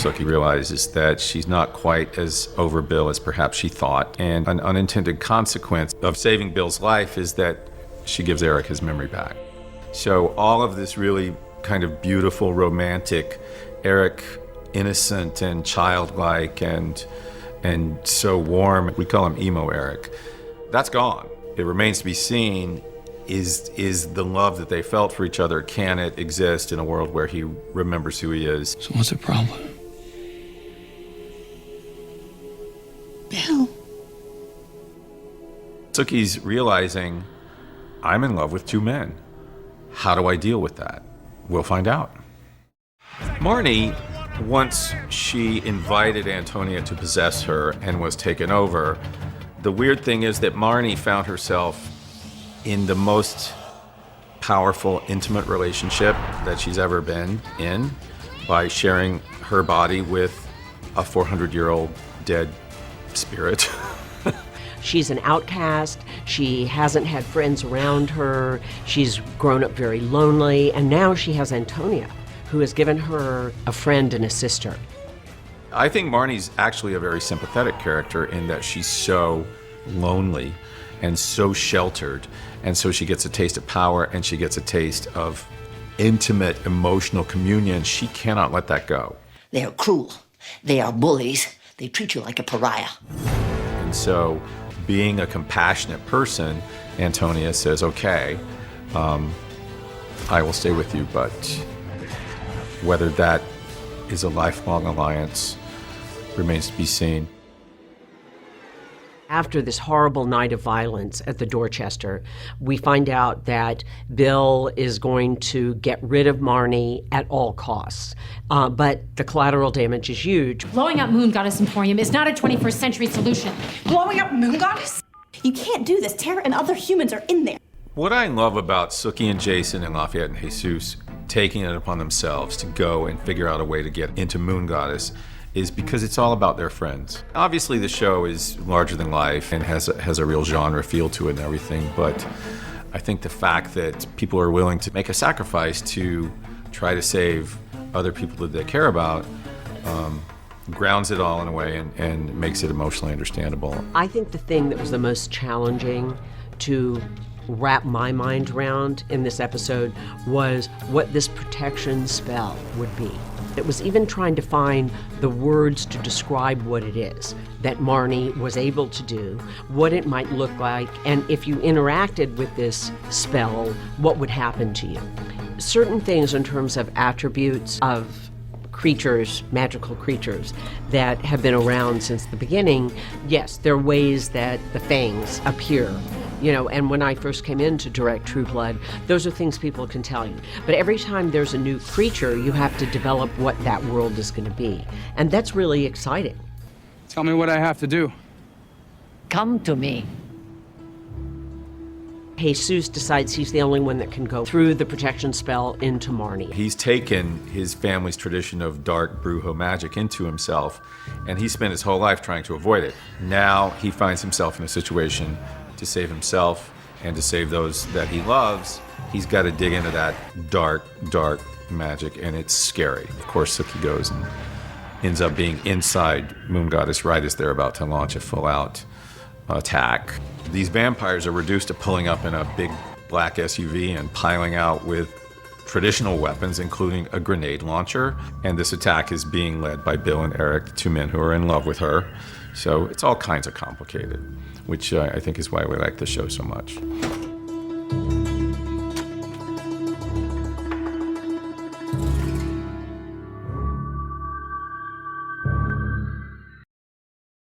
Sookie realizes that she's not quite as over Bill as perhaps she thought. And an unintended consequence of saving Bill's life is that she gives Eric his memory back. So all of this really kind of beautiful, romantic, Eric innocent and childlike and so warm, we call him emo Eric, that's gone. It remains to be seen, is the love that they felt for each other, can it exist in a world where he remembers who he is? So what's the problem? Bill. Sookie's realizing, I'm in love with two men. How do I deal with that? We'll find out. Marnie, once she invited Antonia to possess her and was taken over, the weird thing is that Marnie found herself in the most powerful, intimate relationship that she's ever been in by sharing her body with a 400-year-old dead spirit. She's an outcast. She hasn't had friends around her. She's grown up very lonely. And now she has Antonia, who has given her a friend and a sister. I think Marnie's actually a very sympathetic character in that she's so lonely and so sheltered. And so she gets a taste of power and she gets a taste of intimate emotional communion. She cannot let that go. They are cruel. They are bullies. They treat you like a pariah. And so, being a compassionate person, Antonia says, okay, I will stay with you, but whether that is a lifelong alliance remains to be seen. After this horrible night of violence at the Dorchester, we find out that Bill is going to get rid of Marnie at all costs. But the collateral damage is huge. Blowing up Moon Goddess Emporium is not a 21st century solution. Blowing up Moon Goddess? You can't do this. Tara and other humans are in there. What I love about Sookie and Jason and Lafayette and Jesus taking it upon themselves to go and figure out a way to get into Moon Goddess is because it's all about their friends. Obviously the show is larger than life and has a real genre feel to it and everything, but I think the fact that people are willing to make a sacrifice to try to save other people that they care about grounds it all in a way and makes it emotionally understandable. I think the thing that was the most challenging to wrap my mind around in this episode was what this protection spell would be. It was even trying to find the words to describe what it is that Marnie was able to do, what it might look like, and if you interacted with this spell, what would happen to you. Certain things in terms of attributes of creatures, magical creatures, that have been around since the beginning, yes, there are ways that the fangs appear. You know, and when I first came in to direct True Blood, those are things people can tell you. But every time there's a new creature, you have to develop what that world is going to be. And that's really exciting. Tell me what I have to do. Come to me. Jesus decides he's the only one that can go through the protection spell into Marnie. He's taken his family's tradition of dark brujo magic into himself, and he spent his whole life trying to avoid it. Now he finds himself in a situation to save himself and to save those that he loves. He's got to dig into that dark, dark magic, and it's scary. Of course, Sookie goes and ends up being inside Moon Goddess right as they're about to launch a full-out attack. These vampires are reduced to pulling up in a big black SUV and piling out with traditional weapons, including a grenade launcher. And this attack is being led by Bill and Eric, the two men who are in love with her. So it's all kinds of complicated, which I think is why we like the show so much.